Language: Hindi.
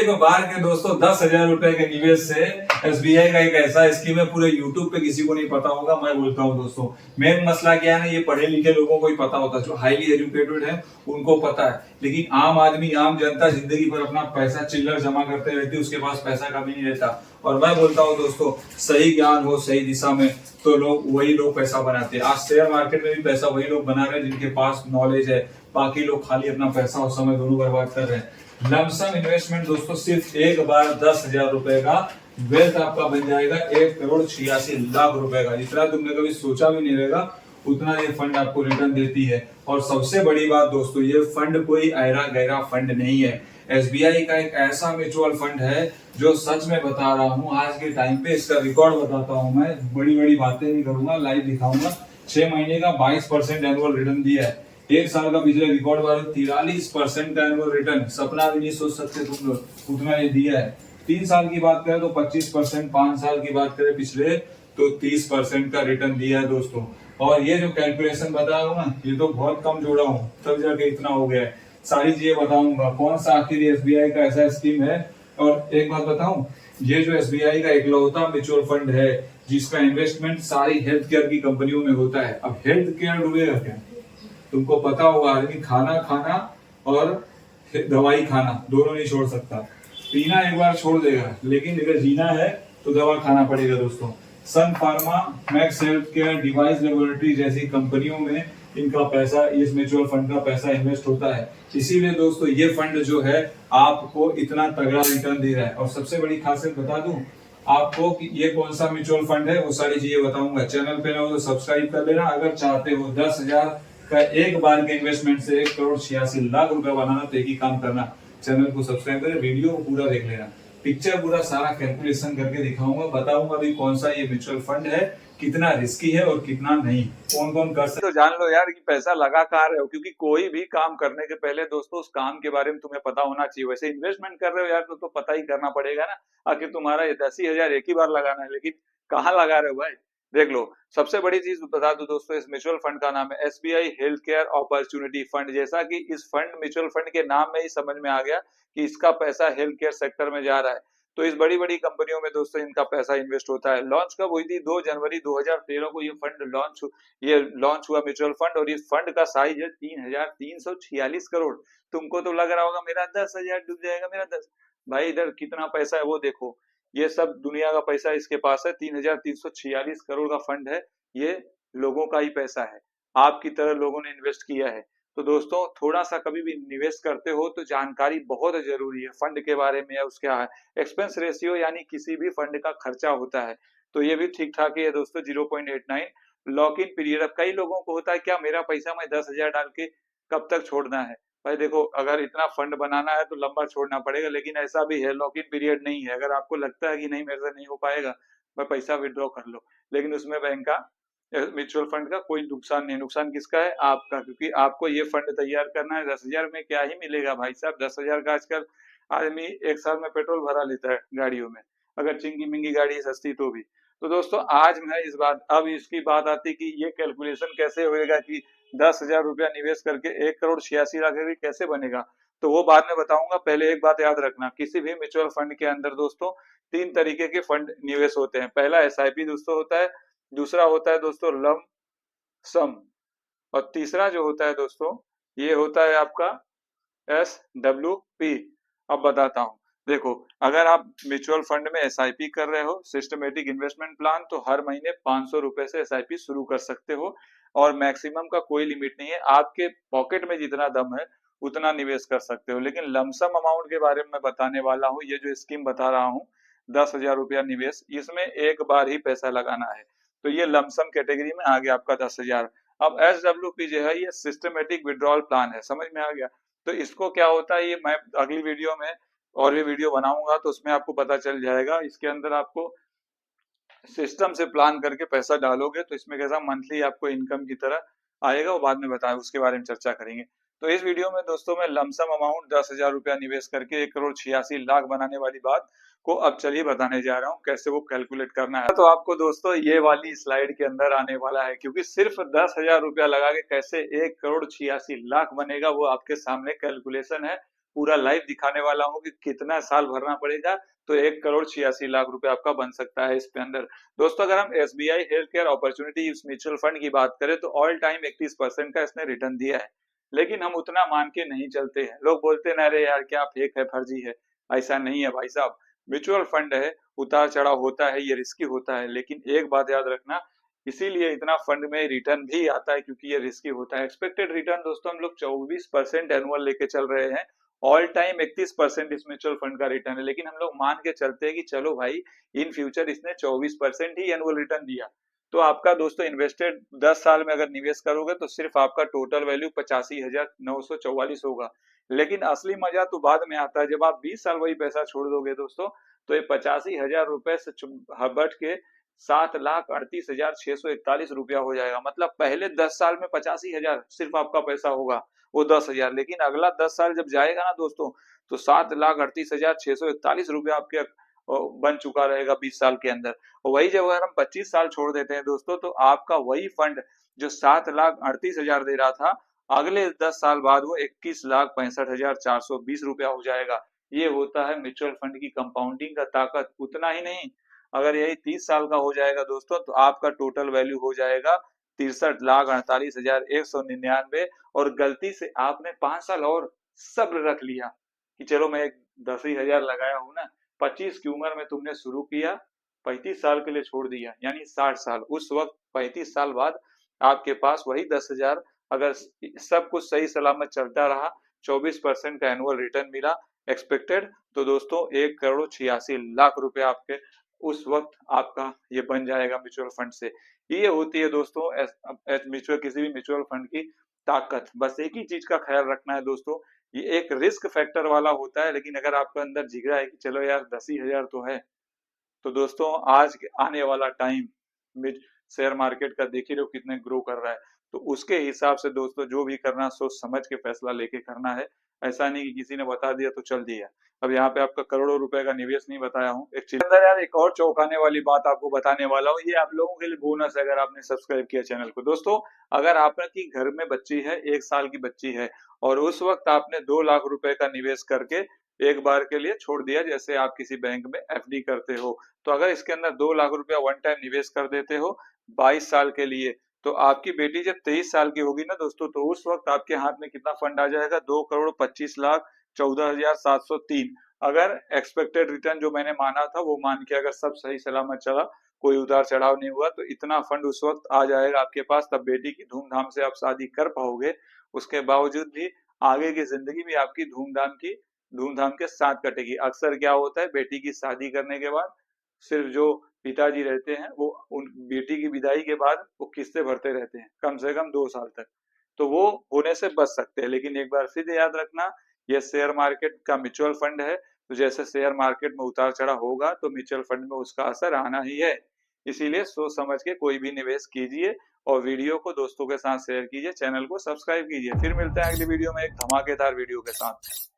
एक बार के दोस्तों 10,000 रुपए के निवेश से एसबीआई का एक ऐसा स्कीम है, पूरे यूट्यूब पे किसी को नहीं पता होगा। मैं बोलता हूँ दोस्तों, मेन मसला क्या है ना, ये पढ़े लिखे लोगों को ही पता होता है, जो हाईली एजुकेटेड है उनको पता है, लेकिन आम आदमी आम जनता जिंदगी भर अपना पैसा चिल्लर जमा करते रहती है, उसके पास पैसा कभी नहीं रहता। और मैं बोलता हूँ दोस्तों, सही ज्ञान हो सही दिशा में तो वही लोग पैसा बनाते हैं। आज शेयर मार्केट में भी पैसा वही लोग बना रहे हैं जिनके पास नॉलेज है, बाकी लोग खाली अपना पैसा और समय दोनों बर्बाद कर रहे हैं। लमसम इन्वेस्टमेंट दोस्तों, सिर्फ एक बार 10,000 रुपए का वेल्थ आपका बन जाएगा 1,86,00,000 रुपए का। जितना तुमने कभी सोचा भी नहीं रहेगा उतना ये फंड आपको रिटर्न देती है। और सबसे बड़ी बात दोस्तों, ये फंड कोई ऐरा गैरा फंड नहीं है। एसबीआई का एक ऐसा म्यूचुअल फंड है जो सच में बता रहा हूँ, आज के टाइम पे इसका रिकॉर्ड बताता हूँ, मैं बड़ी बड़ी बातें नहीं करूंगा, लाइव दिखाऊंगा। 6 महीने का 22% एनुअल रिटर्न दिया है। एक साल का पिछले रिकॉर्ड बार 43% का एनुअल रिटर्न, सपना भी नहीं सोच सकते तुम लोग, उतना ये दिया है। 3 साल की बात करें तो 25%, 5 साल की बात करें पिछले तो 30% का रिटर्न दिया है दोस्तों। और ये जो कैलकुलेशन बता रहा हूँ ना, ये तो बहुत कम जोड़ा हूँ तब जाके इतना हो गया है। सारी चीजें बताऊंगा, कौन सा आखिर एसबीआई का ऐसा स्कीम है। और एक बात बताऊं, ये जो एसबीआई का इकलौता म्यूचुअल फंड है जिसका इन्वेस्टमेंट सारी हेल्थ केयर की कंपनियों में होता है। अब हेल्थ केयर डूबेगा क्या? तुमको पता होगा, आदमी खाना खाना और दवाई खाना दोनों नहीं छोड़ सकता। पीना एक बार छोड़ देगा, लेकिन अगर जीना है तो दवा खाना पड़ेगा दोस्तों। सन फार्मा, मैक्स हेल्थ केयर, डिवाइस लेबोरेटरी जैसी कंपनियों में इनका पैसा, इस म्यूचुअल फंड का पैसा इन्वेस्ट होता है। इसीलिए दोस्तों ये फंड जो है आपको इतना तगड़ा रिटर्न दे रहा है। और सबसे बड़ी खासियत बता दूं आपको कि ये कौन सा म्यूचुअल फंड है, वो सारी चीजें बताऊंगा। चैनल पे ना हो तो सब्सक्राइब कर लेना। अगर चाहते हो 10,000 का एक बार के इन्वेस्टमेंट से 1,86,00,000 रुपए बनाना तो एक ही काम करना, चैनल को सब्सक्राइब करें, वीडियो को पूरा देख लेना। पिक्चर पूरा सारा कैलकुलेशन करके दिखाऊंगा, बताऊंगा भी कौन सा ये म्यूचुअल फंड है, कितना रिस्की है और कितना नहीं, कौन कौन कर सकते। तो जान लो यार कि पैसा लगा कहाँ रहे हो, क्योंकि कोई भी काम करने के पहले दोस्तों उस काम के बारे में तुम्हें पता होना चाहिए। वैसे इन्वेस्टमेंट कर रहे हो यार तो पता ही करना पड़ेगा ना। आखिर तुम्हारा 80,000 एक ही बार लगाना है, लेकिन कहाँ लगा रहे हो भाई, देख लो। सबसे बड़ी चीज बता दो दोस्तों, इस म्यूचुअल फंड का नाम है SBI health care opportunity fund. जैसा कि इस फंड म्यूचुअल फंड के नाम में ही समझ में आ गया कि इसका पैसा हेल्थ केयर सेक्टर में जा रहा है। तो इस बड़ी बड़ी कंपनियों में दोस्तों इनका पैसा इन्वेस्ट होता है। लॉन्च कब हुई थी? 2 जनवरी 2013 को ये लॉन्च हुआ म्यूचुअल फंड। और इस फंड का साइज है 3,346 करोड़। तुमको तो लग रहा होगा मेरा 10,000 डूब जाएगा, मेरा 10। भाई इधर कितना पैसा है वो देखो, ये सब दुनिया का पैसा इसके पास है। 3,346 करोड़ का फंड है, ये लोगों का ही पैसा है, आपकी तरह लोगों ने इन्वेस्ट किया है। तो दोस्तों थोड़ा सा कभी भी निवेश करते हो तो जानकारी बहुत जरूरी है फंड के बारे में, या उसका एक्सपेंस रेशियो यानी किसी भी फंड का खर्चा होता है तो ये भी ठीक ठाक ही है दोस्तों, 0.89। लॉक इन पीरियड, अब कई लोगों को होता है क्या मेरा पैसा मैं 10,000 डाल के कब तक छोड़ना है। भाई देखो, अगर इतना फंड बनाना है तो लंबा छोड़ना पड़ेगा, लेकिन ऐसा भी है लॉक इन पीरियड नहीं है। अगर आपको लगता है कि नहीं मेरे से नहीं हो पाएगा, मैं पैसा विड्रॉ कर लो, लेकिन उसमें बैंक का म्यूचुअल फंड का कोई नुकसान नहीं। नुकसान किसका है? आपका, क्योंकि आपको ये फंड तैयार करना है। 10,000 में क्या ही मिलेगा भाई साहब, 10,000 का आजकल आदमी एक साल में पेट्रोल भरा लेता है गाड़ियों में, अगर चिंगी मिंगी गाड़ी सस्ती तो भी। तो दोस्तों आज मैं इस बात, अब इसकी बात आती कि ये कैलकुलेशन कैसे होएगा कि 10,000 रुपया निवेश करके 1,86,00,000 कैसे बनेगा, तो वो बाद में बताऊंगा। पहले एक बात याद रखना, किसी भी म्यूचुअल फंड के अंदर दोस्तों 3 तरीके के फंड निवेश होते हैं। पहला एसआईपी दोस्तों होता है, दूसरा होता है दोस्तों लम सम, और तीसरा जो होता है दोस्तों ये होता है आपका SWP। अब बताता हूँ, देखो अगर आप म्यूचुअल फंड में एसआईपी कर रहे हो, सिस्टमेटिक इन्वेस्टमेंट प्लान, तो हर महीने 500 रुपए से एसआईपी शुरू कर सकते हो और मैक्सिमम का कोई लिमिट नहीं है, आपके पॉकेट में जितना दम है उतना निवेश कर सकते हो। लेकिन लमसम अमाउंट के बारे में मैं बताने वाला हूँ, ये जो स्कीम बता रहा हूँ 10,000 रुपया निवेश, इसमें एक बार ही पैसा लगाना है, तो ये लमसम कैटेगरी में आ गया आपका 10,000। अब SWP जो है ये सिस्टमेटिक विड्रॉल प्लान है, समझ में आ गया। तो इसको क्या होता है ये मैं अगली वीडियो में और भी वीडियो बनाऊंगा तो उसमें आपको पता चल जाएगा। इसके अंदर आपको सिस्टम से प्लान करके पैसा डालोगे तो इसमें कैसा मंथली आपको इनकम की तरह आएगा, वो बाद में बताएं, उसके बारे में चर्चा करेंगे। तो इस वीडियो में दोस्तों मैं लमसम अमाउंट 10,000 रुपया निवेश करके 1,86,00,000 बनाने वाली बात को अब चलिए बताने जा रहा हूँ कैसे वो कैलकुलेट करना है। तो आपको दोस्तों ये वाली स्लाइड के अंदर आने वाला है, क्योंकि सिर्फ 10,000 रुपया लगा के कैसे 1,86,00,000 बनेगा वो आपके सामने कैलकुलेशन है, पूरा लाइव दिखाने वाला हूँ कि कितना साल भरना पड़ेगा, तो 1,86,00,000 रुपए आपका बन सकता है इसके अंदर। दोस्तों अगर हम SBI health care opportunity mutual fund की बात करें तो ऑल टाइम 31% का इसने रिटर्न दिया है, लेकिन हम उतना मान के नहीं चलते हैं। लोग बोलते हैं अरे यार क्या फेक है, फर्जी है। ऐसा नहीं है भाई साहब, म्यूचुअल फंड है, उतार चढ़ाव होता है, ये रिस्की होता है, लेकिन एक बात याद रखना, इसीलिए इतना फंड में रिटर्न भी आता है क्योंकि ये रिस्की होता है। एक्सपेक्टेड रिटर्न दोस्तों हम लोग 24% एनुअल लेके चल रहे हैं, ऑल टाइम 31% इस म्यूचुअल फंड का रिटर्न है, लेकिन हम लोग मान के चलते हैं कि चलो भाई इन फ्यूचर इसने 24% ही एनुअल रिटर्न दिया, तो आपका दोस्तों इन्वेस्टेड 10 साल में अगर निवेश करोगे तो सिर्फ आपका टोटल वैल्यू 85,944 होगा। लेकिन असली मजा तो बाद में आता है, जब आप 20 साल वही पैसा छोड़ दोगे दोस्तों, तो ये 85,000 रुपए से बढ़ के 7,38,641 रुपया हो जाएगा। मतलब पहले 10 साल में 85,000 सिर्फ आपका पैसा होगा, वो 10,000, लेकिन अगला 10 साल जब जाएगा ना दोस्तों, तो 7,38,641 रुपया आपके बन चुका रहेगा 20 साल के अंदर। और वही जब अगर हम 25 साल छोड़ देते हैं दोस्तों, तो आपका वही फंड जो 7,38,000 दे रहा था, अगले 10 साल बाद वो 21,65,420 रुपया हो जाएगा। ये होता है म्यूचुअल फंड की कंपाउंडिंग का ताकत। उतना ही नहीं, अगर यही 30 साल का हो जाएगा दोस्तों, तो आपका टोटल वैल्यू हो जाएगा 63,48,199। और गलती से आपने 5 साल और सब्र रख लिया कि चलो मैं 10,000 लगाया हूं ना, 25 की उम्र में तुमने शुरू किया, 35 साल के लिए छोड़ दिया, यानी 60 साल। उस वक्त 35 साल बाद आपके पास वही 10,000, अगर सब कुछ सही सलामत चलता रहा, 24% का एनुअल रिटर्न मिला एक्सपेक्टेड, तो दोस्तों 1,86,00,000 रुपए आपके उस वक्त आपका ये बन जाएगा म्यूचुअल फंड से। ये होती है दोस्तों म्यूचुअल किसी भी म्यूचुअल फंड की ताकत। बस एक ही चीज का ख्याल रखना है दोस्तों, ये एक रिस्क फैक्टर वाला होता है, लेकिन अगर आपके अंदर जिगरा है कि चलो यार 10,000 तो है, तो दोस्तों आज आने वाला टाइम में शेयर मार्केट का देख ही रहे हो कितने ग्रो कर रहा है, तो उसके हिसाब से दोस्तों जो भी करना सोच समझ के फैसला लेके करना है। ऐसा नहीं कि किसी ने बता दिया तो चल दिया। अब यहाँ पे आपका करोड़ों रुपए का निवेश नहीं बताया हूँ। एक चीज अंदर यार एक और चौंकाने वाली बात आपको बताने वाला हूँ, ये आप लोगों के लिए बोनस है अगर आपने सब्सक्राइब किया चैनल को। दोस्तों अगर आपकी घर में बच्ची है, 1 साल की बच्ची है, और उस वक्त आपने 2 लाख रुपए का निवेश करके एक बार के लिए छोड़ दिया, जैसे आप किसी बैंक में एफडी करते हो, तो अगर इसके अंदर 2 लाख रुपया वन टाइम निवेश कर देते हो 22 साल के लिए, तो आपकी बेटी जब 23 साल की होगी ना दोस्तों, तो उस वक्त आपके हाथ में कितना फंड आ जाएगा, 2,25,14,703। अगर एक्सपेक्टेड रिटर्न जो मैंने माना था वो मान के अगर सब सही सलामत चला, कोई उतार चढ़ाव नहीं हुआ, तो इतना फंड उस वक्त आ जाएगा आपके पास। तब बेटी की धूमधाम से आप शादी कर पाओगे। उसके बावजूद भी आगे की जिंदगी भी आपकी धूमधाम के साथ कटेगी। अक्सर क्या होता है, बेटी की शादी करने के बाद सिर्फ जो पिताजी रहते हैं वो उन बेटी की विदाई के बाद वो किस्तें भरते रहते हैं कम से कम 2 साल तक, तो वो होने से बच सकते हैं। लेकिन एक बार फिर याद रखना, ये शेयर मार्केट का म्यूचुअल फंड है, तो जैसे शेयर मार्केट में उतार चढ़ाव होगा तो म्यूचुअल फंड में उसका असर आना ही है। इसीलिए सोच समझ के कोई भी निवेश कीजिए, और वीडियो को दोस्तों के साथ शेयर कीजिए, चैनल को सब्सक्राइब कीजिए। फिर मिलते हैं अगली वीडियो में एक धमाकेदार वीडियो के साथ।